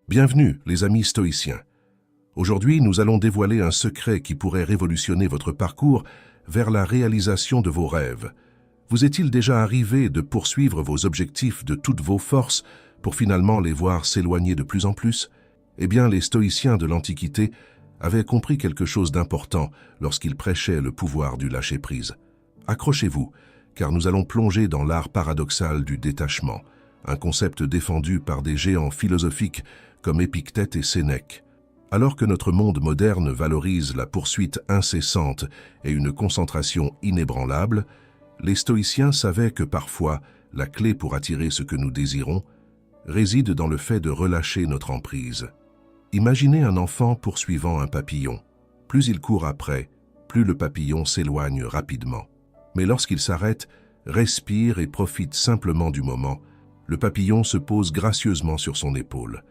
Bienvenue, les amis stoïciens. Aujourd'hui, nous allons dévoiler un secret qui pourrait révolutionner votre parcours vers la réalisation de vos rêves. Vous est-il déjà arrivé de poursuivre vos objectifs de toutes vos forces pour finalement les voir s'éloigner de plus en plus? Eh bien, les stoïciens de l'Antiquité avaient compris quelque chose d'important lorsqu'ils prêchaient le pouvoir du lâcher-prise. Accrochez-vous, car nous allons plonger dans l'art paradoxal du détachement, un concept défendu par des géants philosophiques comme Épictète et Sénèque. Alors que notre monde moderne valorise la poursuite incessante et une concentration inébranlable, les stoïciens savaient que parfois, la clé pour attirer ce que nous désirons réside dans le fait de relâcher notre emprise. Imaginez un enfant poursuivant un papillon. Plus il court après, plus le papillon s'éloigne rapidement. Mais lorsqu'il s'arrête, respire et profite simplement du moment, le papillon se pose gracieusement sur son épaule.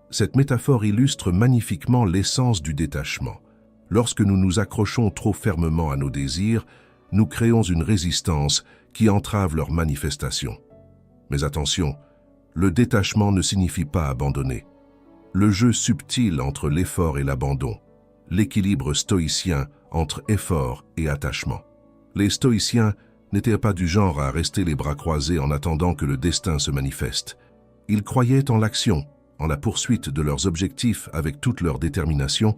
Cette métaphore illustre magnifiquement l'essence du détachement. Lorsque nous nous accrochons trop fermement à nos désirs, nous créons une résistance qui entrave leur manifestation. Mais attention, le détachement ne signifie pas abandonner. Le jeu subtil entre l'effort et l'abandon, l'équilibre stoïcien entre effort et attachement. Les stoïciens n'étaient pas du genre à rester les bras croisés en attendant que le destin se manifeste. Ils croyaient en l'action, en la poursuite de leurs objectifs avec toute leur détermination,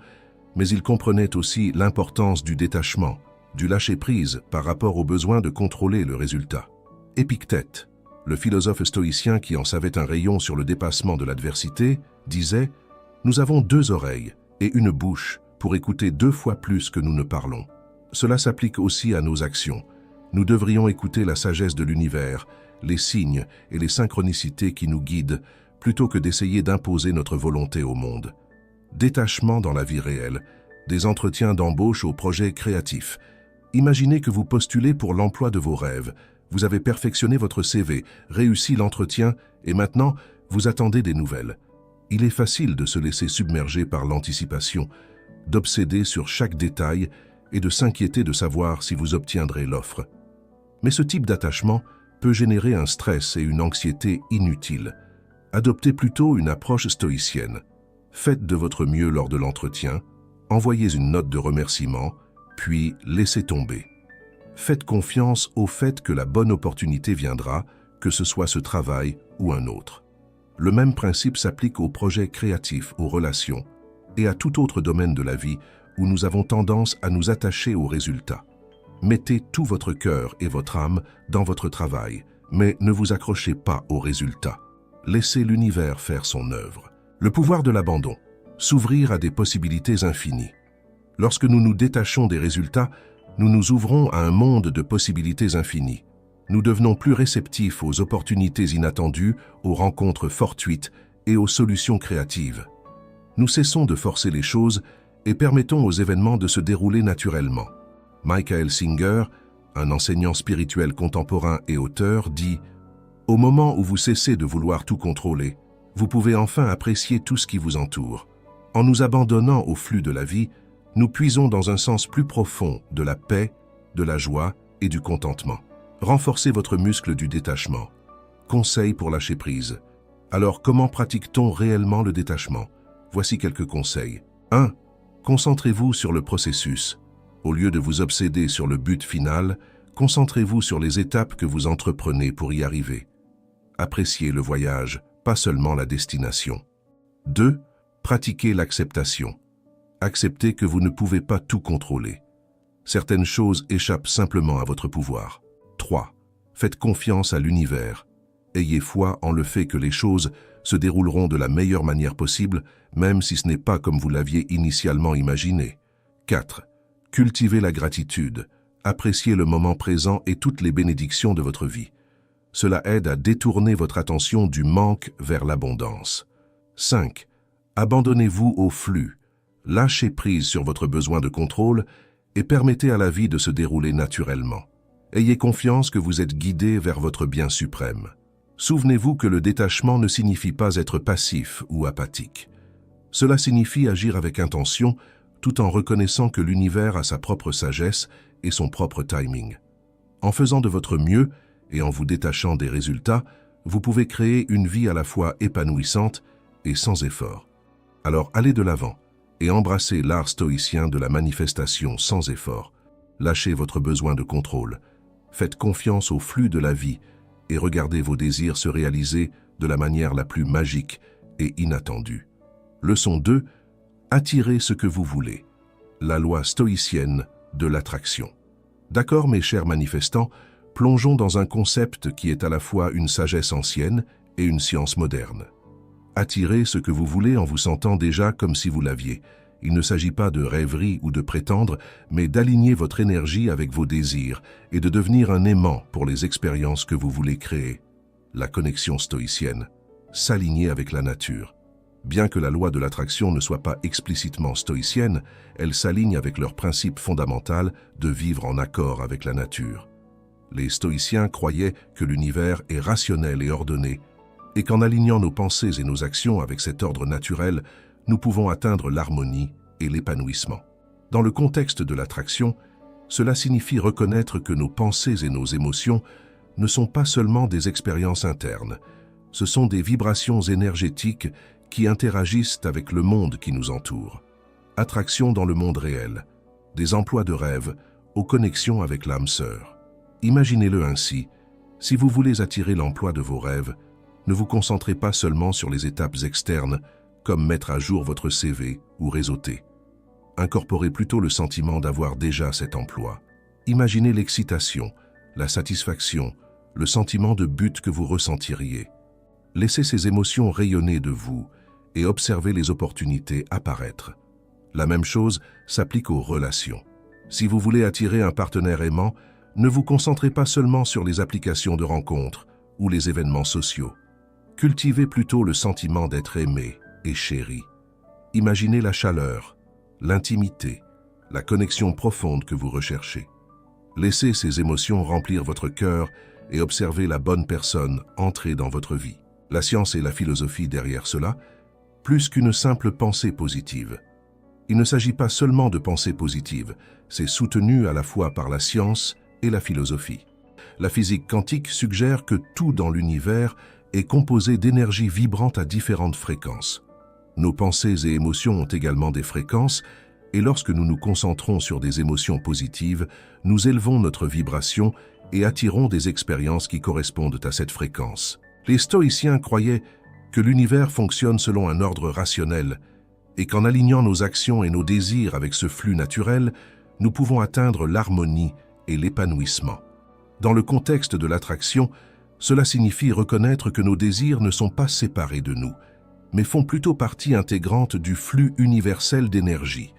mais ils comprenaient aussi l'importance du détachement, du lâcher-prise par rapport au besoin de contrôler le résultat. Épictète, le philosophe stoïcien qui en savait un rayon sur le dépassement de l'adversité, disait « Nous avons 2 oreilles et une bouche pour écouter 2 fois plus que nous ne parlons. Cela s'applique aussi à nos actions. Nous devrions écouter la sagesse de l'univers, les signes et les synchronicités qui nous guident, plutôt que d'essayer d'imposer notre volonté au monde. Détachement dans la vie réelle, des entretiens d'embauche aux projets créatifs. Imaginez que vous postulez pour l'emploi de vos rêves. Vous avez perfectionné votre CV, réussi l'entretien et maintenant, vous attendez des nouvelles. Il est facile de se laisser submerger par l'anticipation, d'obséder sur chaque détail et de s'inquiéter de savoir si vous obtiendrez l'offre. Mais ce type d'attachement peut générer un stress et une anxiété inutiles. Adoptez plutôt une approche stoïcienne. Faites de votre mieux lors de l'entretien, envoyez une note de remerciement, puis laissez tomber. Faites confiance au fait que la bonne opportunité viendra, que ce soit ce travail ou un autre. Le même principe s'applique aux projets créatifs, aux relations et à tout autre domaine de la vie où nous avons tendance à nous attacher aux résultats. Mettez tout votre cœur et votre âme dans votre travail, mais ne vous accrochez pas aux résultats. Laissez l'univers faire son œuvre. Le pouvoir de l'abandon, s'ouvrir à des possibilités infinies. Lorsque nous nous détachons des résultats, nous nous ouvrons à un monde de possibilités infinies. Nous devenons plus réceptifs aux opportunités inattendues, aux rencontres fortuites et aux solutions créatives. Nous cessons de forcer les choses et permettons aux événements de se dérouler naturellement. Michael Singer, un enseignant spirituel contemporain et auteur, dit « Au moment où vous cessez de vouloir tout contrôler, vous pouvez enfin apprécier tout ce qui vous entoure. En nous abandonnant au flux de la vie, nous puisons dans un sens plus profond de la paix, de la joie et du contentement. Renforcez votre muscle du détachement. Conseils pour lâcher prise. Alors, comment pratique-t-on réellement le détachement? Voici quelques conseils. 1. Concentrez-vous sur le processus. Au lieu de vous obséder sur le but final, concentrez-vous sur les étapes que vous entreprenez pour y arriver. Appréciez le voyage, pas seulement la destination. 2. Pratiquez l'acceptation. Acceptez que vous ne pouvez pas tout contrôler. Certaines choses échappent simplement à votre pouvoir. 3. Faites confiance à l'univers. Ayez foi en le fait que les choses se dérouleront de la meilleure manière possible, même si ce n'est pas comme vous l'aviez initialement imaginé. 4. Cultivez la gratitude. Appréciez le moment présent et toutes les bénédictions de votre vie. Cela aide à détourner votre attention du manque vers l'abondance. 5. Abandonnez-vous au flux. Lâchez prise sur votre besoin de contrôle et permettez à la vie de se dérouler naturellement. Ayez confiance que vous êtes guidé vers votre bien suprême. Souvenez-vous que le détachement ne signifie pas être passif ou apathique. Cela signifie agir avec intention, tout en reconnaissant que l'univers a sa propre sagesse et son propre timing. En faisant de votre mieux et en vous détachant des résultats, vous pouvez créer une vie à la fois épanouissante et sans effort. Alors allez de l'avant et embrassez l'art stoïcien de la manifestation sans effort. Lâchez votre besoin de contrôle. Faites confiance au flux de la vie et regardez vos désirs se réaliser de la manière la plus magique et inattendue. Leçon 2. Attirez ce que vous voulez. La loi stoïcienne de l'attraction. D'accord, mes chers manifestants, plongeons dans un concept qui est à la fois une sagesse ancienne et une science moderne. Attirez ce que vous voulez en vous sentant déjà comme si vous l'aviez. Il ne s'agit pas de rêverie ou de prétendre, mais d'aligner votre énergie avec vos désirs et de devenir un aimant pour les expériences que vous voulez créer. La connexion stoïcienne. S'aligner avec la nature. Bien que la loi de l'attraction ne soit pas explicitement stoïcienne, elle s'aligne avec leur principe fondamental de vivre en accord avec la nature. Les stoïciens croyaient que l'univers est rationnel et ordonné, et qu'en alignant nos pensées et nos actions avec cet ordre naturel, nous pouvons atteindre l'harmonie et l'épanouissement. Dans le contexte de l'attraction, cela signifie reconnaître que nos pensées et nos émotions ne sont pas seulement des expériences internes, ce sont des vibrations énergétiques qui interagissent avec le monde qui nous entoure. Attraction dans le monde réel, des emplois de rêve aux connexions avec l'âme sœur. Imaginez-le ainsi, si vous voulez attirer l'emploi de vos rêves, ne vous concentrez pas seulement sur les étapes externes, comme mettre à jour votre CV ou réseauter. Incorporez plutôt le sentiment d'avoir déjà cet emploi. Imaginez l'excitation, la satisfaction, le sentiment de but que vous ressentiriez. Laissez ces émotions rayonner de vous et observez les opportunités apparaître. La même chose s'applique aux relations. Si vous voulez attirer un partenaire aimant, ne vous concentrez pas seulement sur les applications de rencontres ou les événements sociaux. Cultivez plutôt le sentiment d'être aimé et chéri. Imaginez la chaleur, l'intimité, la connexion profonde que vous recherchez. Laissez ces émotions remplir votre cœur et observez la bonne personne entrer dans votre vie. La science et la philosophie derrière cela, plus qu'une simple pensée positive. Il ne s'agit pas seulement de pensée positive, c'est soutenu à la fois par la science et la philosophie. La physique quantique suggère que tout dans l'univers est composé d'énergie vibrante à différentes fréquences. Nos pensées et émotions ont également des fréquences, et lorsque nous nous concentrons sur des émotions positives, nous élevons notre vibration et attirons des expériences qui correspondent à cette fréquence. Les stoïciens croyaient que l'univers fonctionne selon un ordre rationnel et qu'en alignant nos actions et nos désirs avec ce flux naturel, nous pouvons atteindre l'harmonie et l'épanouissement. Dans le contexte de l'attraction, cela signifie reconnaître que nos désirs ne sont pas séparés de nous, mais font plutôt partie intégrante du flux universel d'énergie.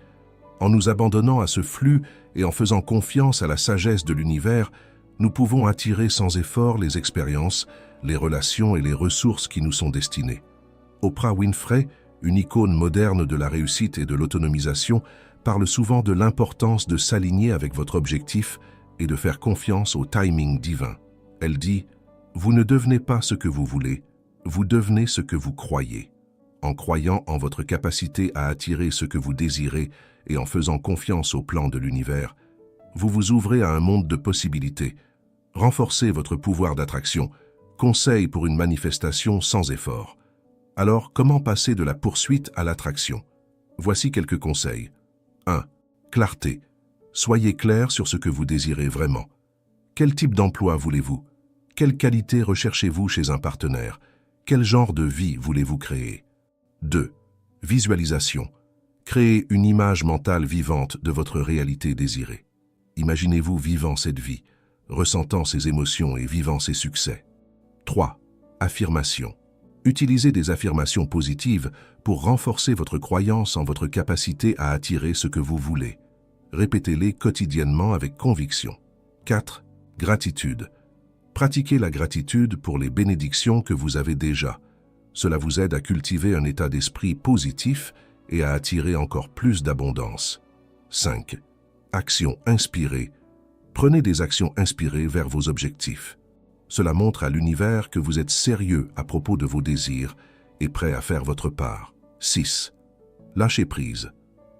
En nous abandonnant à ce flux et en faisant confiance à la sagesse de l'univers, nous pouvons attirer sans effort les expériences, les relations et les ressources qui nous sont destinées. Oprah Winfrey, une icône moderne de la réussite et de l'autonomisation, parle souvent de l'importance de s'aligner avec votre objectif et de faire confiance au timing divin. Elle dit « Vous ne devenez pas ce que vous voulez, vous devenez ce que vous croyez. En croyant en votre capacité à attirer ce que vous désirez et en faisant confiance au plan de l'univers, vous vous ouvrez à un monde de possibilités. Renforcez votre pouvoir d'attraction. Conseil pour une manifestation sans effort. Alors, comment passer de la poursuite à l'attraction? Voici quelques conseils. 1. Clarté. Soyez clair sur ce que vous désirez vraiment. Quel type d'emploi voulez-vous? Quelle qualité recherchez-vous chez un partenaire? Quel genre de vie voulez-vous créer? 2. Visualisation. Créez une image mentale vivante de votre réalité désirée. Imaginez-vous vivant cette vie, ressentant ses émotions et vivant ses succès. 3. Affirmation. Utilisez des affirmations positives pour renforcer votre croyance en votre capacité à attirer ce que vous voulez. Répétez-les quotidiennement avec conviction. 4. Gratitude. Pratiquez la gratitude pour les bénédictions que vous avez déjà. Cela vous aide à cultiver un état d'esprit positif et à attirer encore plus d'abondance. 5. Action inspirée. Prenez des actions inspirées vers vos objectifs. Cela montre à l'univers que vous êtes sérieux à propos de vos désirs et prêt à faire votre part. 6. Lâchez prise.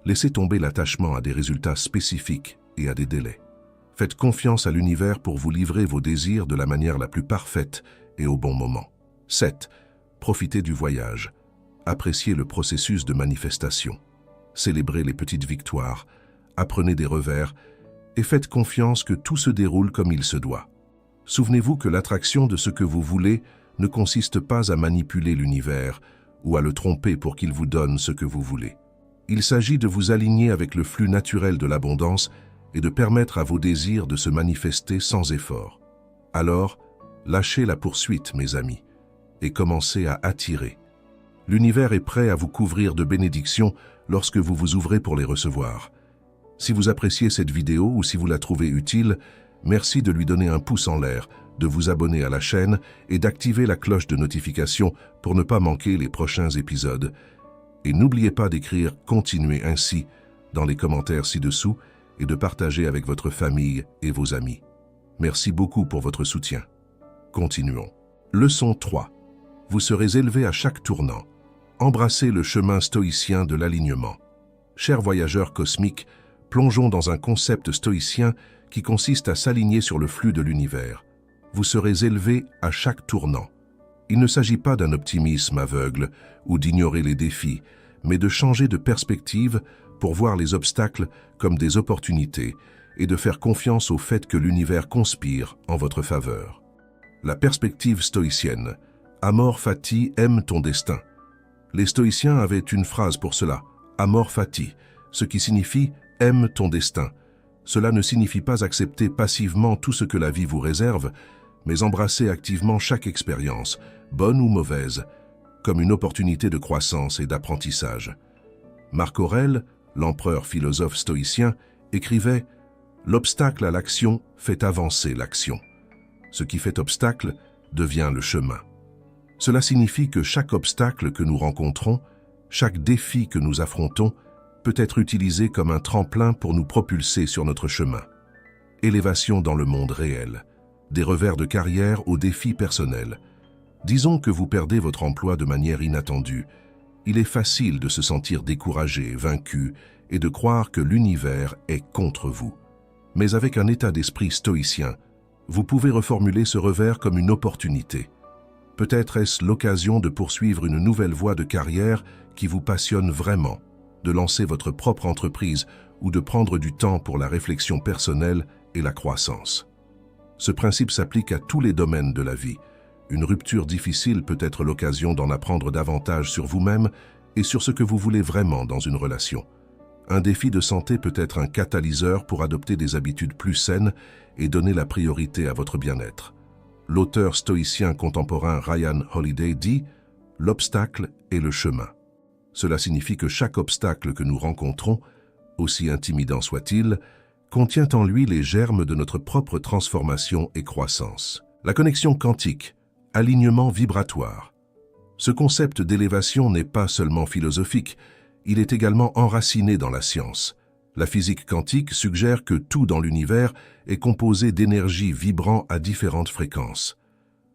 Laissez tomber l'attachement à des résultats spécifiques et à des délais. Faites confiance à l'univers pour vous livrer vos désirs de la manière la plus parfaite et au bon moment. 7. Profitez du voyage. Appréciez le processus de manifestation. Célébrez les petites victoires, apprenez des revers et faites confiance que tout se déroule comme il se doit. Souvenez-vous que l'attraction de ce que vous voulez ne consiste pas à manipuler l'univers ou à le tromper pour qu'il vous donne ce que vous voulez. Il s'agit de vous aligner avec le flux naturel de l'abondance et de permettre à vos désirs de se manifester sans effort. Alors, lâchez la poursuite, mes amis, et commencez à attirer. L'univers est prêt à vous couvrir de bénédictions lorsque vous vous ouvrez pour les recevoir. Si vous appréciez cette vidéo ou si vous la trouvez utile, merci de lui donner un pouce en l'air, de vous abonner à la chaîne et d'activer la cloche de notification pour ne pas manquer les prochains épisodes. Et n'oubliez pas d'écrire « Continuez ainsi » dans les commentaires ci-dessous et de partager avec votre famille et vos amis. Merci beaucoup pour votre soutien. Continuons. Leçon 3. Vous serez élevé à chaque tournant. Embrassez le chemin stoïcien de l'alignement. Chers voyageurs cosmiques, plongeons dans un concept stoïcien qui consiste à s'aligner sur le flux de l'univers. Vous serez élevé à chaque tournant. Il ne s'agit pas d'un optimisme aveugle ou d'ignorer les défis, mais de changer de perspective pour voir les obstacles comme des opportunités et de faire confiance au fait que l'univers conspire en votre faveur. La perspective stoïcienne. Amor fati, aime ton destin. Les stoïciens avaient une phrase pour cela, amor fati, ce qui signifie aime ton destin. Cela ne signifie pas accepter passivement tout ce que la vie vous réserve, mais embrasser activement chaque expérience, bonne ou mauvaise, comme une opportunité de croissance et d'apprentissage. Marc Aurèle, l'empereur philosophe stoïcien, écrivait « L'obstacle à l'action fait avancer l'action. Ce qui fait obstacle devient le chemin. » Cela signifie que chaque obstacle que nous rencontrons, chaque défi que nous affrontons, peut être utilisé comme un tremplin pour nous propulser sur notre chemin. Élévation dans le monde réel, des revers de carrière aux défis personnels. Disons que vous perdez votre emploi de manière inattendue. Il est facile de se sentir découragé, vaincu et de croire que l'univers est contre vous. Mais avec un état d'esprit stoïcien, vous pouvez reformuler ce revers comme une opportunité. Peut-être est-ce l'occasion de poursuivre une nouvelle voie de carrière qui vous passionne vraiment, de lancer votre propre entreprise ou de prendre du temps pour la réflexion personnelle et la croissance. Ce principe s'applique à tous les domaines de la vie. Une rupture difficile peut être l'occasion d'en apprendre davantage sur vous-même et sur ce que vous voulez vraiment dans une relation. Un défi de santé peut être un catalyseur pour adopter des habitudes plus saines et donner la priorité à votre bien-être. L'auteur stoïcien contemporain Ryan Holiday dit « L'obstacle est le chemin ». Cela signifie que chaque obstacle que nous rencontrons, aussi intimidant soit-il, contient en lui les germes de notre propre transformation et croissance. La connexion quantique, alignement vibratoire. Ce concept d'élévation n'est pas seulement philosophique, il est également enraciné dans la science. La physique quantique suggère que tout dans l'univers est composé d'énergie vibrant à différentes fréquences.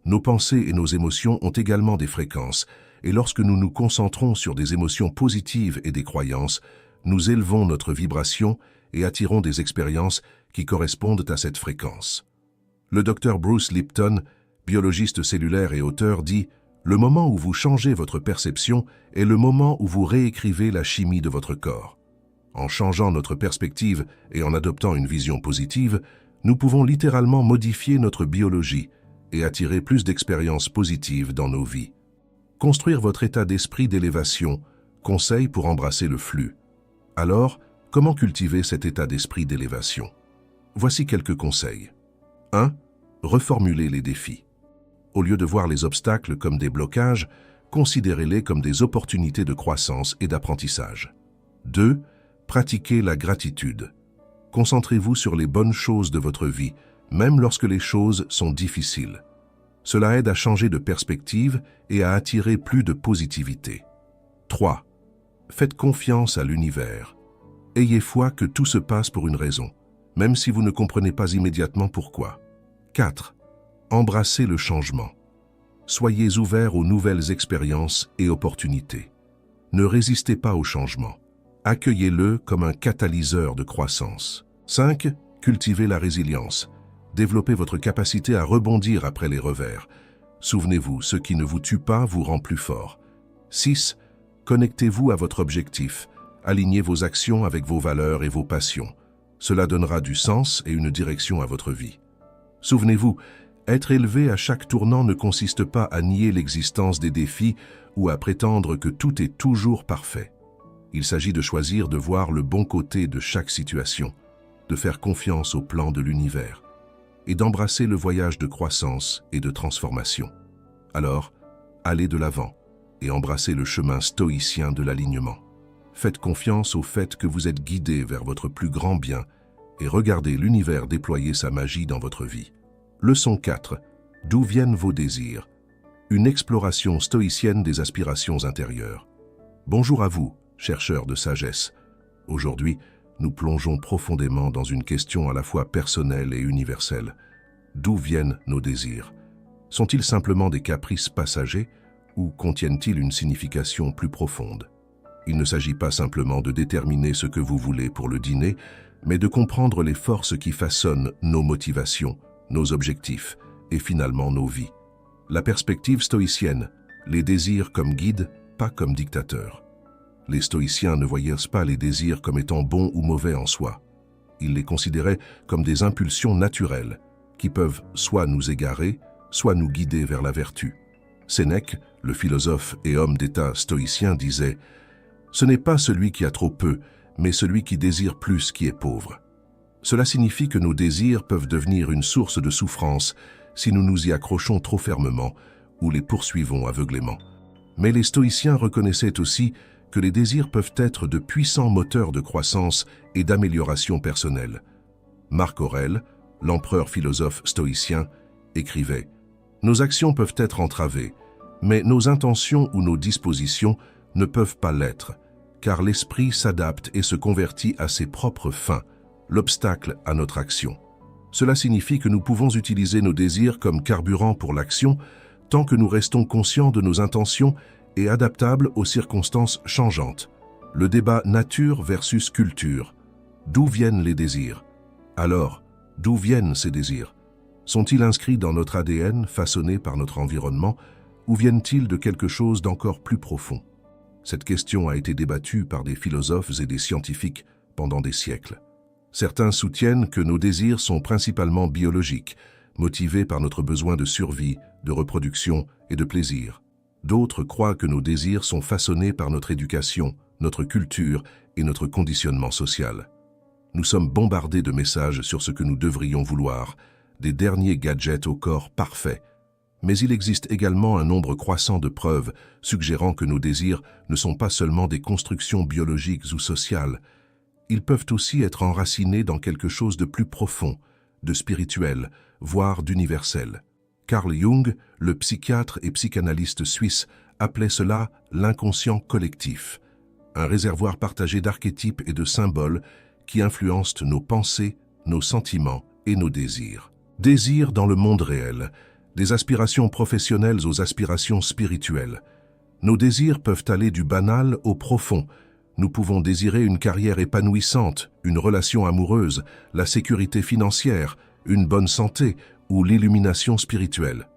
Nos pensées et nos émotions ont également des fréquences, et lorsque nous nous concentrons sur des émotions positives et des croyances, nous élevons notre vibration et attirons des expériences qui correspondent à cette fréquence. Le docteur Bruce Lipton, biologiste cellulaire et auteur, dit « Le moment où vous changez votre perception est le moment où vous réécrivez la chimie de votre corps. En changeant notre perspective et en adoptant une vision positive, nous pouvons littéralement modifier notre biologie et attirer plus d'expériences positives dans nos vies. » Construire votre état d'esprit d'élévation, conseil pour embrasser le flux. Alors, comment cultiver cet état d'esprit d'élévation? Voici quelques conseils. 1. Reformuler les défis. Au lieu de voir les obstacles comme des blocages, considérez-les comme des opportunités de croissance et d'apprentissage. 2. Pratiquez la gratitude. Concentrez-vous sur les bonnes choses de votre vie, même lorsque les choses sont difficiles. Cela aide à changer de perspective et à attirer plus de positivité. 3. Faites confiance à l'univers. Ayez foi que tout se passe pour une raison, même si vous ne comprenez pas immédiatement pourquoi. 4. Embrassez le changement. Soyez ouverts aux nouvelles expériences et opportunités. Ne résistez pas au changement. Accueillez-le comme un catalyseur de croissance. 5. Cultivez la résilience. Développez votre capacité à rebondir après les revers. Souvenez-vous, ce qui ne vous tue pas vous rend plus fort. 6. Connectez-vous à votre objectif, alignez vos actions avec vos valeurs et vos passions. Cela donnera du sens et une direction à votre vie. Souvenez-vous, être élevé à chaque tournant ne consiste pas à nier l'existence des défis ou à prétendre que tout est toujours parfait. Il s'agit de choisir de voir le bon côté de chaque situation, de faire confiance au plan de l'univers et d'embrasser le voyage de croissance et de transformation. Alors, allez de l'avant et embrassez le chemin stoïcien de l'alignement. Faites confiance au fait que vous êtes guidé vers votre plus grand bien et regardez l'univers déployer sa magie dans votre vie. Leçon 4. D'où viennent vos désirs? Une exploration stoïcienne des aspirations intérieures. Bonjour à vous, chercheurs de sagesse. Aujourd'hui, nous plongeons profondément dans une question à la fois personnelle et universelle. D'où viennent nos désirs? Sont-ils simplement des caprices passagers ou contiennent-ils une signification plus profonde? Il ne s'agit pas simplement de déterminer ce que vous voulez pour le dîner, mais de comprendre les forces qui façonnent nos motivations, nos objectifs et finalement nos vies. La perspective stoïcienne, les désirs comme guides, pas comme dictateurs. Les stoïciens ne voyaient pas les désirs comme étant bons ou mauvais en soi. Ils les considéraient comme des impulsions naturelles qui peuvent soit nous égarer, soit nous guider vers la vertu. Sénèque, le philosophe et homme d'État stoïcien, disait « Ce n'est pas celui qui a trop peu, mais celui qui désire plus qui est pauvre ». Cela signifie que nos désirs peuvent devenir une source de souffrance si nous nous y accrochons trop fermement ou les poursuivons aveuglément. Mais les stoïciens reconnaissaient aussi que les désirs peuvent être de puissants moteurs de croissance et d'amélioration personnelle. Marc Aurèle, l'empereur philosophe stoïcien, écrivait « Nos actions peuvent être entravées, mais nos intentions ou nos dispositions ne peuvent pas l'être, car l'esprit s'adapte et se convertit à ses propres fins, l'obstacle à notre action. Cela signifie que nous pouvons utiliser nos désirs comme carburant pour l'action tant que nous restons conscients de nos intentions et adaptables aux circonstances changeantes. Le débat nature versus culture. D'où viennent les désirs? Alors, d'où viennent ces désirs? Sont-ils inscrits dans notre ADN, façonnés par notre environnement, ou viennent-ils de quelque chose d'encore plus profond? Cette question a été débattue par des philosophes et des scientifiques pendant des siècles. Certains soutiennent que nos désirs sont principalement biologiques, motivés par notre besoin de survie, de reproduction et de plaisir. D'autres croient que nos désirs sont façonnés par notre éducation, notre culture et notre conditionnement social. Nous sommes bombardés de messages sur ce que nous devrions vouloir, des derniers gadgets au corps parfait. Mais il existe également un nombre croissant de preuves suggérant que nos désirs ne sont pas seulement des constructions biologiques ou sociales. Ils peuvent aussi être enracinés dans quelque chose de plus profond, de spirituel, voire d'universel. Carl Jung, le psychiatre et psychanalyste suisse, appelait cela l'inconscient collectif, un réservoir partagé d'archétypes et de symboles qui influencent nos pensées, nos sentiments et nos désirs. Désirs dans le monde réel, des aspirations professionnelles aux aspirations spirituelles. Nos désirs peuvent aller du banal au profond. Nous pouvons désirer une carrière épanouissante, une relation amoureuse, la sécurité financière, une bonne santé ou l'illumination spirituelle.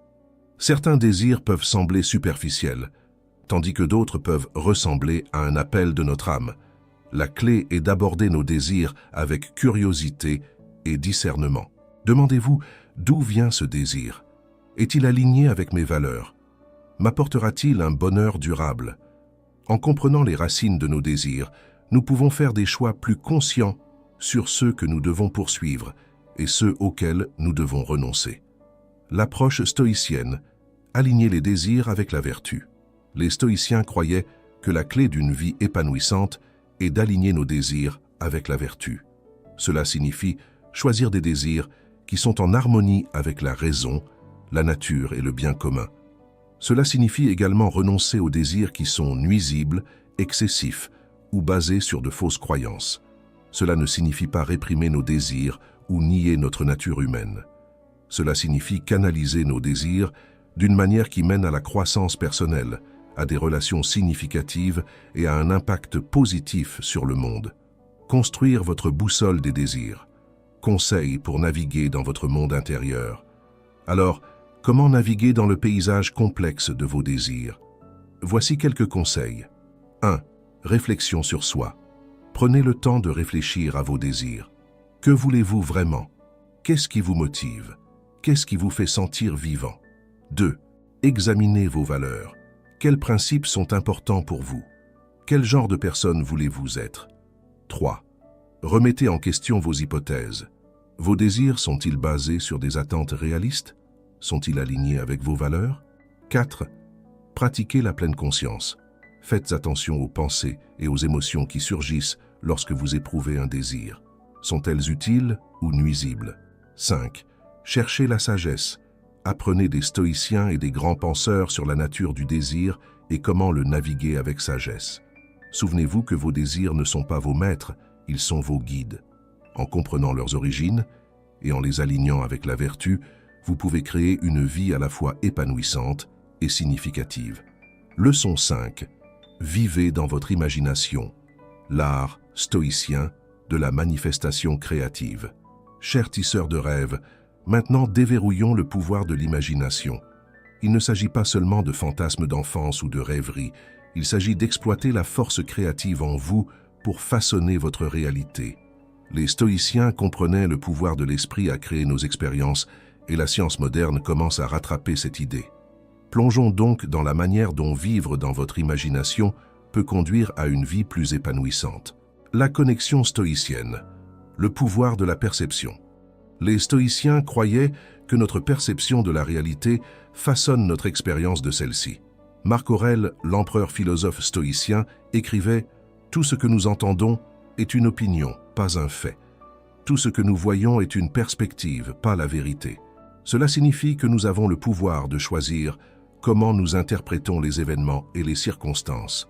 Certains désirs peuvent sembler superficiels, tandis que d'autres peuvent ressembler à un appel de notre âme. La clé est d'aborder nos désirs avec curiosité et discernement. Demandez-vous, d'où vient ce désir? Est-il aligné avec mes valeurs? M'apportera-t-il un bonheur durable? En comprenant les racines de nos désirs, nous pouvons faire des choix plus conscients sur ceux que nous devons poursuivre et ceux auxquels nous devons renoncer. L'approche stoïcienne, aligner les désirs avec la vertu. Les stoïciens croyaient que la clé d'une vie épanouissante est d'aligner nos désirs avec la vertu. Cela signifie choisir des désirs qui sont en harmonie avec la raison, la nature et le bien commun. Cela signifie également renoncer aux désirs qui sont nuisibles, excessifs ou basés sur de fausses croyances. Cela ne signifie pas réprimer nos désirs ou nier notre nature humaine. Cela signifie canaliser nos désirs d'une manière qui mène à la croissance personnelle, à des relations significatives et à un impact positif sur le monde. Construire votre boussole des désirs. Conseils pour naviguer dans votre monde intérieur. Alors, comment naviguer dans le paysage complexe de vos désirs? Voici quelques conseils. 1. Réflexion sur soi. Prenez le temps de réfléchir à vos désirs. Que voulez-vous vraiment? Qu'est-ce qui vous motive? Qu'est-ce qui vous fait sentir vivant? 2. Examinez vos valeurs. Quels principes sont importants pour vous? Quel genre de personne voulez-vous être? 3. Remettez en question vos hypothèses. Vos désirs sont-ils basés sur des attentes réalistes? Sont-ils alignés avec vos valeurs? 4. Pratiquez la pleine conscience. Faites attention aux pensées et aux émotions qui surgissent lorsque vous éprouvez un désir. Sont-elles utiles ou nuisibles? 5. Cherchez la sagesse. Apprenez des stoïciens et des grands penseurs sur la nature du désir et comment le naviguer avec sagesse. Souvenez-vous que vos désirs ne sont pas vos maîtres, ils sont vos guides. En comprenant leurs origines et en les alignant avec la vertu, vous pouvez créer une vie à la fois épanouissante et significative. Leçon 5. Vivez dans votre imagination. L'art stoïcien de la manifestation créative. Chers tisseurs de rêves, maintenant déverrouillons le pouvoir de l'imagination. Il ne s'agit pas seulement de fantasmes d'enfance ou de rêveries, il s'agit d'exploiter la force créative en vous pour façonner votre réalité. Les stoïciens comprenaient le pouvoir de l'esprit à créer nos expériences et la science moderne commence à rattraper cette idée. Plongeons donc dans la manière dont vivre dans votre imagination peut conduire à une vie plus épanouissante. La connexion stoïcienne, le pouvoir de la perception. Les stoïciens croyaient que notre perception de la réalité façonne notre expérience de celle-ci. Marc Aurèle, l'empereur philosophe stoïcien, écrivait « Tout ce que nous entendons est une opinion, pas un fait. Tout ce que nous voyons est une perspective, pas la vérité. Cela signifie que nous avons le pouvoir de choisir comment nous interprétons les événements et les circonstances.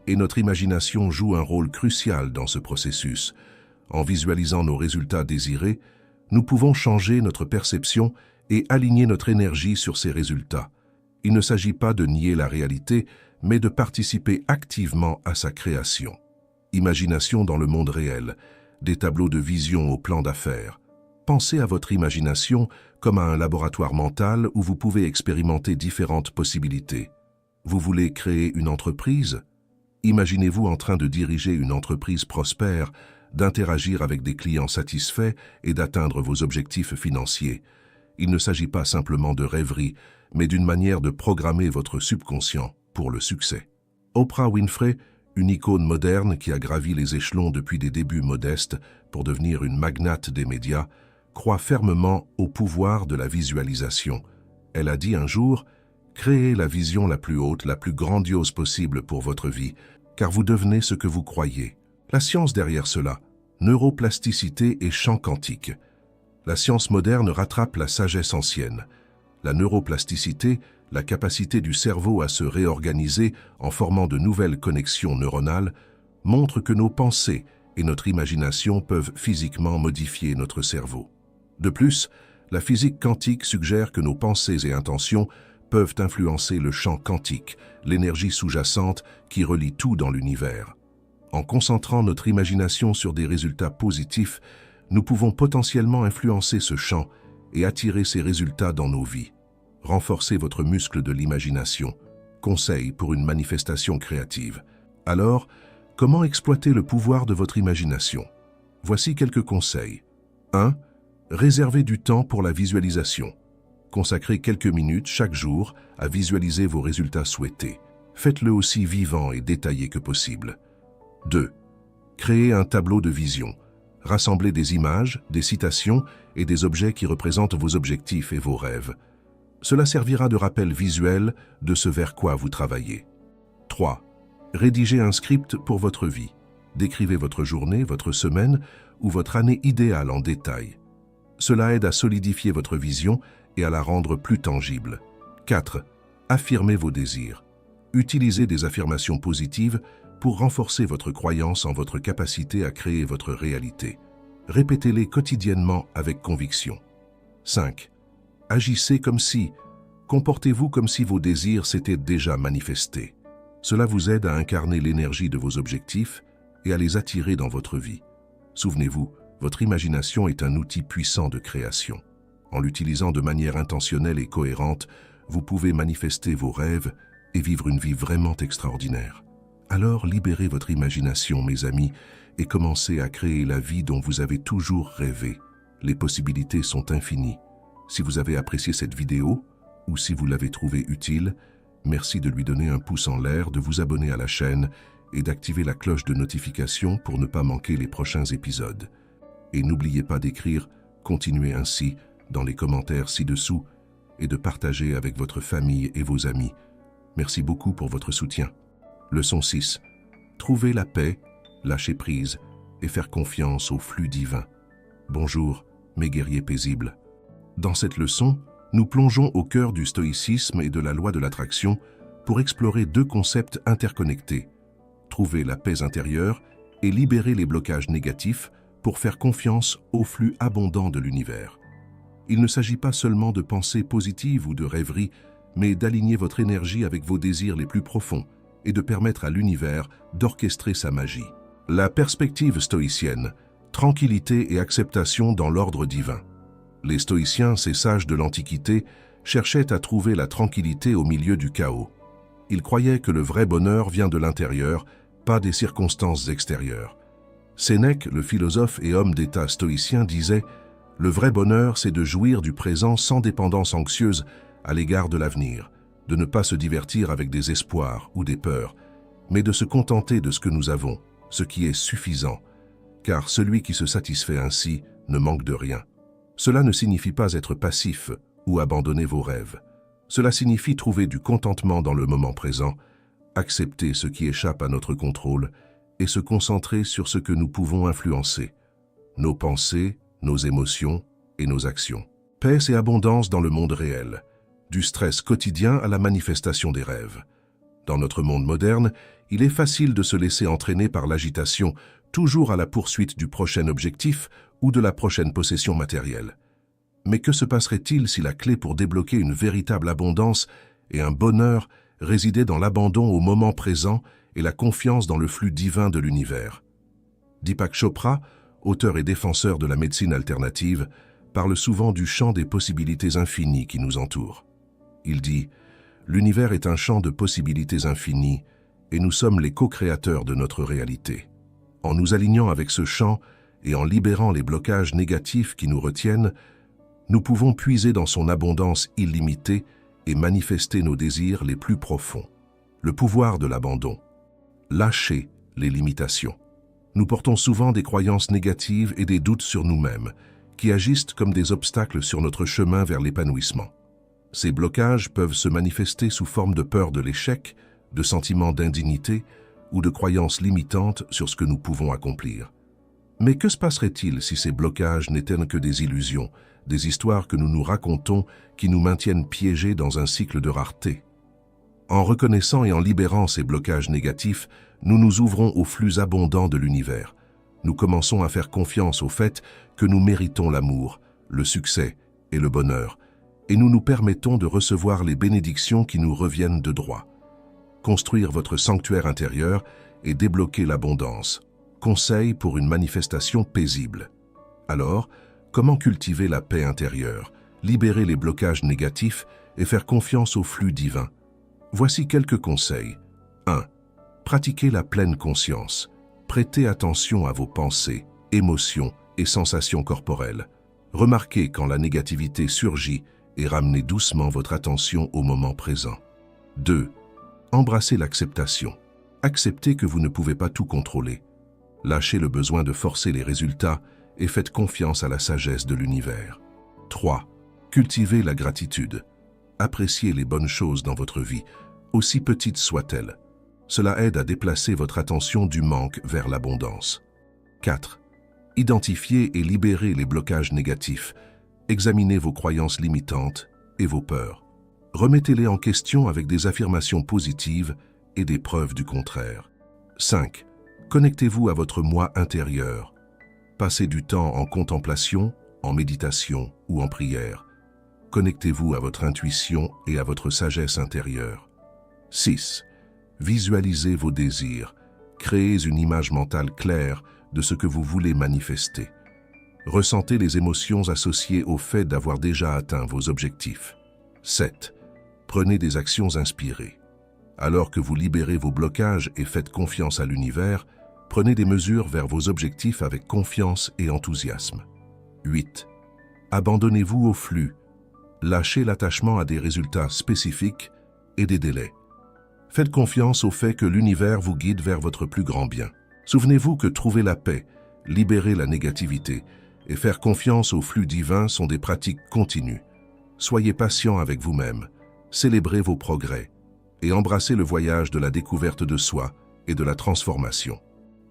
Et notre imagination joue un rôle crucial dans ce processus. En visualisant nos résultats désirés, nous pouvons changer notre perception et aligner notre énergie sur ces résultats. Il ne s'agit pas de nier la réalité, mais de participer activement à sa création. Imagination dans le monde réel, des tableaux de vision au plan d'affaires. Pensez à votre imagination comme à un laboratoire mental où vous pouvez expérimenter différentes possibilités. Vous voulez créer une entreprise? Imaginez-vous en train de diriger une entreprise prospère, d'interagir avec des clients satisfaits et d'atteindre vos objectifs financiers. Il ne s'agit pas simplement de rêverie, mais d'une manière de programmer votre subconscient pour le succès. Oprah Winfrey, une icône moderne qui a gravi les échelons depuis des débuts modestes pour devenir une magnate des médias, croit fermement au pouvoir de la visualisation. Elle a dit un jour « Créez la vision la plus haute, la plus grandiose possible pour votre vie, car vous devenez ce que vous croyez. » La science derrière cela, neuroplasticité et champ quantique. La science moderne rattrape la sagesse ancienne. La neuroplasticité, la capacité du cerveau à se réorganiser en formant de nouvelles connexions neuronales, montre que nos pensées et notre imagination peuvent physiquement modifier notre cerveau. De plus, la physique quantique suggère que nos pensées et intentions peuvent influencer le champ quantique, l'énergie sous-jacente qui relie tout dans l'univers. En concentrant notre imagination sur des résultats positifs, nous pouvons potentiellement influencer ce champ et attirer ces résultats dans nos vies. Renforcez votre muscle de l'imagination. Conseil pour une manifestation créative. Alors, comment exploiter le pouvoir de votre imagination? Voici quelques conseils. 1. Réservez du temps pour la visualisation. Consacrez quelques minutes chaque jour à visualiser vos résultats souhaités. Faites-le aussi vivant et détaillé que possible. 2. Créez un tableau de vision. Rassemblez des images, des citations et des objets qui représentent vos objectifs et vos rêves. Cela servira de rappel visuel de ce vers quoi vous travaillez. 3. Rédigez un script pour votre vie. Décrivez votre journée, votre semaine ou votre année idéale en détail. Cela aide à solidifier votre vision et à la rendre plus tangible. 4. Affirmez vos désirs. Utilisez des affirmations positives pour renforcer votre croyance en votre capacité à créer votre réalité. Répétez-les quotidiennement avec conviction. 5. Agissez comme si, comportez-vous comme si vos désirs s'étaient déjà manifestés. Cela vous aide à incarner l'énergie de vos objectifs et à les attirer dans votre vie. Souvenez-vous, votre imagination est un outil puissant de création. En l'utilisant de manière intentionnelle et cohérente, vous pouvez manifester vos rêves et vivre une vie vraiment extraordinaire. Alors libérez votre imagination, mes amis, et commencez à créer la vie dont vous avez toujours rêvé. Les possibilités sont infinies. Si vous avez apprécié cette vidéo, ou si vous l'avez trouvée utile, merci de lui donner un pouce en l'air, de vous abonner à la chaîne et d'activer la cloche de notification pour ne pas manquer les prochains épisodes. Et n'oubliez pas d'écrire « Continuez ainsi » dans les commentaires ci-dessous et de partager avec votre famille et vos amis. Merci beaucoup pour votre soutien. Leçon 6. Trouver la paix, lâcher prise et faire confiance au flux divin. Bonjour, mes guerriers paisibles. Dans cette leçon, nous plongeons au cœur du stoïcisme et de la loi de l'attraction pour explorer deux concepts interconnectés. Trouver la paix intérieure et libérer les blocages négatifs pour faire confiance au flux abondant de l'univers. Il ne s'agit pas seulement de pensées positives ou de rêveries, mais d'aligner votre énergie avec vos désirs les plus profonds et de permettre à l'univers d'orchestrer sa magie. La perspective stoïcienne, tranquillité et acceptation dans l'ordre divin. Les stoïciens, ces sages de l'Antiquité, cherchaient à trouver la tranquillité au milieu du chaos. Ils croyaient que le vrai bonheur vient de l'intérieur, pas des circonstances extérieures. Sénèque, le philosophe et homme d'État stoïcien, disait « Le vrai bonheur, c'est de jouir du présent sans dépendance anxieuse à l'égard de l'avenir, de ne pas se divertir avec des espoirs ou des peurs, mais de se contenter de ce que nous avons, ce qui est suffisant, car celui qui se satisfait ainsi ne manque de rien. » Cela ne signifie pas être passif ou abandonner vos rêves. Cela signifie trouver du contentement dans le moment présent, accepter ce qui échappe à notre contrôle et se concentrer sur ce que nous pouvons influencer, nos pensées, nos émotions et nos actions. Paix et abondance dans le monde réel, du stress quotidien à la manifestation des rêves. Dans notre monde moderne, il est facile de se laisser entraîner par l'agitation, toujours à la poursuite du prochain objectif ou de la prochaine possession matérielle. Mais que se passerait-il si la clé pour débloquer une véritable abondance et un bonheur résidait dans l'abandon au moment présent et la confiance dans le flux divin de l'univers? Deepak Chopra, auteur et défenseur de la médecine alternative, parle souvent du champ des possibilités infinies qui nous entourent. Il dit « L'univers est un champ de possibilités infinies et nous sommes les co-créateurs de notre réalité. En nous alignant avec ce champ et en libérant les blocages négatifs qui nous retiennent, nous pouvons puiser dans son abondance illimitée et manifester nos désirs les plus profonds. Le pouvoir de l'abandon. Lâcher les limitations. Nous portons souvent des croyances négatives et des doutes sur nous-mêmes, qui agissent comme des obstacles sur notre chemin vers l'épanouissement. Ces blocages peuvent se manifester sous forme de peur de l'échec, de sentiments d'indignité ou de croyances limitantes sur ce que nous pouvons accomplir. Mais que se passerait-il si ces blocages n'étaient que des illusions, des histoires que nous nous racontons qui nous maintiennent piégés dans un cycle de rareté? En reconnaissant et en libérant ces blocages négatifs, nous nous ouvrons au flux abondant de l'univers. Nous commençons à faire confiance au fait que nous méritons l'amour, le succès et le bonheur, et nous nous permettons de recevoir les bénédictions qui nous reviennent de droit. Construire votre sanctuaire intérieur et débloquer l'abondance. Conseil pour une manifestation paisible. Alors, comment cultiver la paix intérieure, libérer les blocages négatifs et faire confiance au flux divin? Voici quelques conseils. 1. Pratiquez la pleine conscience. Prêtez attention à vos pensées, émotions et sensations corporelles. Remarquez quand la négativité surgit et ramenez doucement votre attention au moment présent. 2. Embrassez l'acceptation. Acceptez que vous ne pouvez pas tout contrôler. Lâchez le besoin de forcer les résultats et faites confiance à la sagesse de l'univers. 3. Cultivez la gratitude. Appréciez les bonnes choses dans votre vie, aussi petites soient-elles. Cela aide à déplacer votre attention du manque vers l'abondance. 4. Identifiez et libérez les blocages négatifs. Examinez vos croyances limitantes et vos peurs. Remettez-les en question avec des affirmations positives et des preuves du contraire. 5. Connectez-vous à votre moi intérieur. Passez du temps en contemplation, en méditation ou en prière. Connectez-vous à votre intuition et à votre sagesse intérieure. 6. Visualisez vos désirs. Créez une image mentale claire de ce que vous voulez manifester. Ressentez les émotions associées au fait d'avoir déjà atteint vos objectifs. 7. Prenez des actions inspirées. Alors que vous libérez vos blocages et faites confiance à l'univers, prenez des mesures vers vos objectifs avec confiance et enthousiasme. 8. Abandonnez-vous au flux. Lâchez l'attachement à des résultats spécifiques et des délais. Faites confiance au fait que l'univers vous guide vers votre plus grand bien. Souvenez-vous que trouver la paix, libérer la négativité et faire confiance au flux divin sont des pratiques continues. Soyez patient avec vous-même, célébrez vos progrès et embrassez le voyage de la découverte de soi et de la transformation.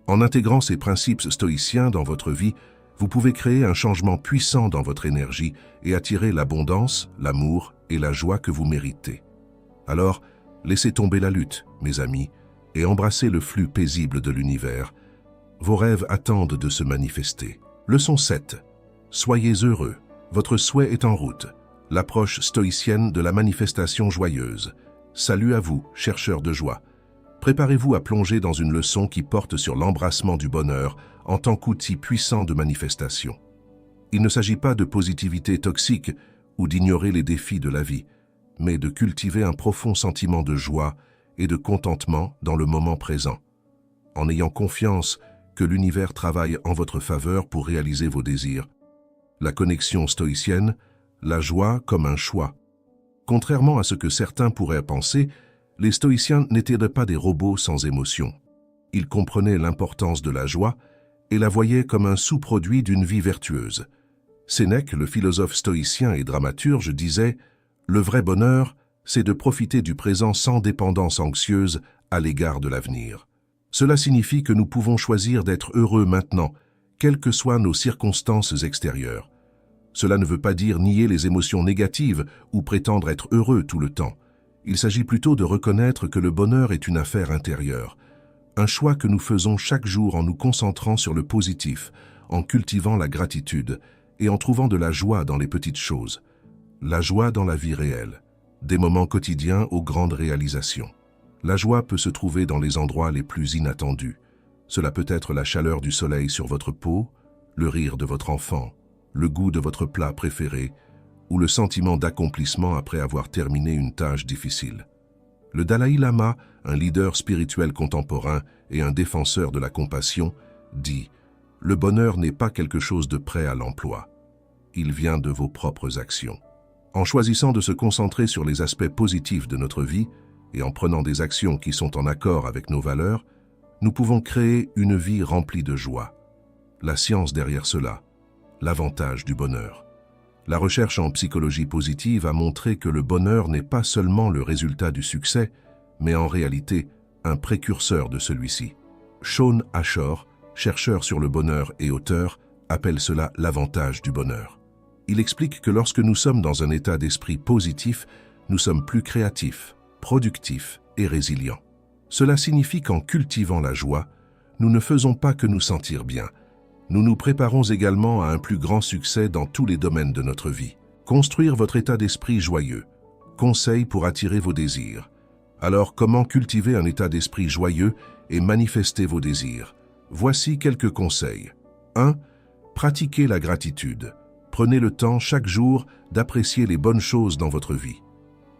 En intégrant ces principes stoïciens dans votre vie, vous pouvez créer un changement puissant dans votre énergie et attirer l'abondance, l'amour et la joie que vous méritez. Alors, laissez tomber la lutte, mes amis, et embrassez le flux paisible de l'univers. Vos rêves attendent de se manifester. Leçon 7. Soyez heureux. Votre souhait est en route. L'approche stoïcienne de la manifestation joyeuse. Salut à vous, chercheurs de joie. Préparez-vous à plonger dans une leçon qui porte sur l'embrassement du bonheur en tant qu'outil puissant de manifestation. Il ne s'agit pas de positivité toxique ou d'ignorer les défis de la vie, mais de cultiver un profond sentiment de joie et de contentement dans le moment présent, en ayant confiance que l'univers travaille en votre faveur pour réaliser vos désirs. La connexion stoïcienne, la joie comme un choix. Contrairement à ce que certains pourraient penser, les stoïciens n'étaient pas des robots sans émotion. Ils comprenaient l'importance de la joie et la voyaient comme un sous-produit d'une vie vertueuse. Sénèque, le philosophe stoïcien et dramaturge, disait « Le vrai bonheur, c'est de profiter du présent sans dépendance anxieuse à l'égard de l'avenir. » Cela signifie que nous pouvons choisir d'être heureux maintenant, quelles que soient nos circonstances extérieures. Cela ne veut pas dire nier les émotions négatives ou prétendre être heureux tout le temps. Il s'agit plutôt de reconnaître que le bonheur est une affaire intérieure, un choix que nous faisons chaque jour en nous concentrant sur le positif, en cultivant la gratitude et en trouvant de la joie dans les petites choses. La joie dans la vie réelle, des moments quotidiens aux grandes réalisations. La joie peut se trouver dans les endroits les plus inattendus. Cela peut être la chaleur du soleil sur votre peau, le rire de votre enfant, le goût de votre plat préféré ou le sentiment d'accomplissement après avoir terminé une tâche difficile. Le Dalai Lama, un leader spirituel contemporain et un défenseur de la compassion, dit « Le bonheur n'est pas quelque chose de prêt à l'emploi. Il vient de vos propres actions. » En choisissant de se concentrer sur les aspects positifs de notre vie et en prenant des actions qui sont en accord avec nos valeurs, nous pouvons créer une vie remplie de joie. La science derrière cela, l'avantage du bonheur. La recherche en psychologie positive a montré que le bonheur n'est pas seulement le résultat du succès, mais en réalité un précurseur de celui-ci. Shawn Ashore, chercheur sur le bonheur et auteur, appelle cela l'avantage du bonheur. Il explique que lorsque nous sommes dans un état d'esprit positif, nous sommes plus créatifs, productifs et résilients. Cela signifie qu'en cultivant la joie, nous ne faisons pas que nous sentir bien. Nous nous préparons également à un plus grand succès dans tous les domaines de notre vie. Construire votre état d'esprit joyeux. Conseil pour attirer vos désirs. Alors, comment cultiver un état d'esprit joyeux et manifester vos désirs? Voici quelques conseils. 1. Pratiquez la gratitude. Prenez le temps chaque jour d'apprécier les bonnes choses dans votre vie.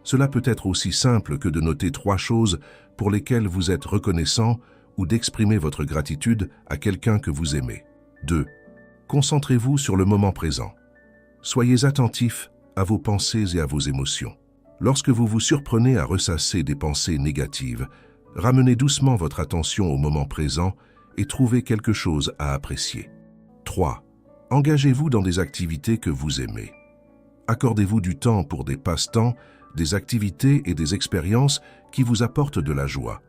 Cela peut être aussi simple que de noter 3 choses pour lesquelles vous êtes reconnaissant ou d'exprimer votre gratitude à quelqu'un que vous aimez. 2. Concentrez-vous sur le moment présent. Soyez attentif à vos pensées et à vos émotions. Lorsque vous vous surprenez à ressasser des pensées négatives, ramenez doucement votre attention au moment présent et trouvez quelque chose à apprécier. 3. Engagez-vous dans des activités que vous aimez. Accordez-vous du temps pour des passe-temps, des activités et des expériences qui vous apportent de la joie.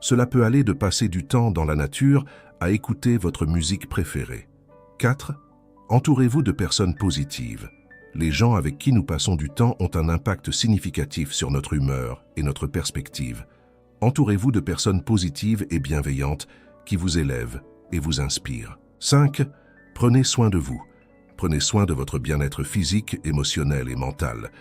Cela peut aller de passer du temps dans la nature à écouter votre musique préférée. 4. Entourez-vous de personnes positives. Les gens avec qui nous passons du temps ont un impact significatif sur notre humeur et notre perspective. Entourez-vous de personnes positives et bienveillantes qui vous élèvent et vous inspirent. 5. Prenez soin de vous. Prenez soin de votre bien-être physique, émotionnel et mental.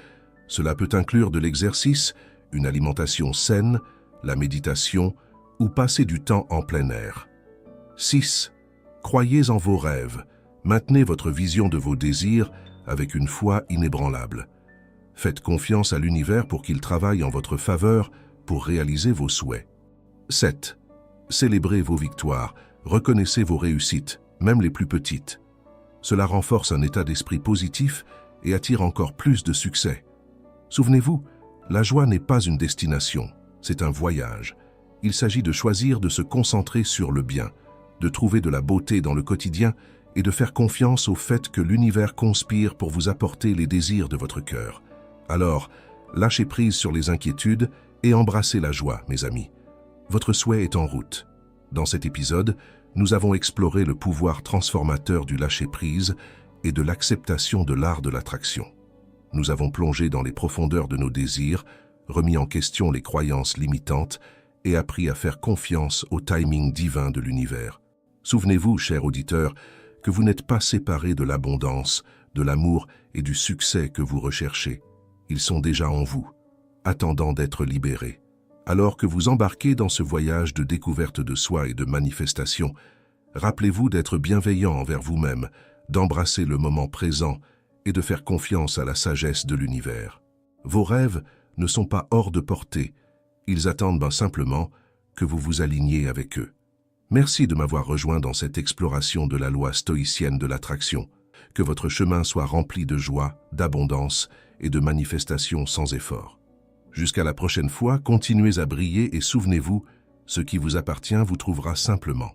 Cela peut inclure de l'exercice, une alimentation saine, la méditation ou passer du temps en plein air. 6. Croyez en vos rêves. Maintenez votre vision de vos désirs avec une foi inébranlable. Faites confiance à l'univers pour qu'il travaille en votre faveur pour réaliser vos souhaits. 7. Célébrez vos victoires, reconnaissez vos réussites, même les plus petites. Cela renforce un état d'esprit positif et attire encore plus de succès. Souvenez-vous, la joie n'est pas une destination, c'est un voyage. Il s'agit de choisir de se concentrer sur le bien, de trouver de la beauté dans le quotidien et de faire confiance au fait que l'univers conspire pour vous apporter les désirs de votre cœur. Alors, lâchez prise sur les inquiétudes et embrassez la joie, mes amis. Votre souhait est en route. Dans cet épisode, nous avons exploré le pouvoir transformateur du lâcher-prise et de l'acceptation de l'art de l'attraction. Nous avons plongé dans les profondeurs de nos désirs, remis en question les croyances limitantes et appris à faire confiance au timing divin de l'univers. Souvenez-vous, chers auditeurs, que vous n'êtes pas séparés de l'abondance, de l'amour et du succès que vous recherchez. Ils sont déjà en vous, attendant d'être libérés. Alors que vous embarquez dans ce voyage de découverte de soi et de manifestation, rappelez-vous d'être bienveillant envers vous-même, d'embrasser le moment présent et de faire confiance à la sagesse de l'univers. Vos rêves ne sont pas hors de portée, ils attendent simplement que vous vous aligniez avec eux. Merci de m'avoir rejoint dans cette exploration de la loi stoïcienne de l'attraction. Que votre chemin soit rempli de joie, d'abondance et de manifestations sans effort. Jusqu'à la prochaine fois, continuez à briller et souvenez-vous, ce qui vous appartient vous trouvera simplement.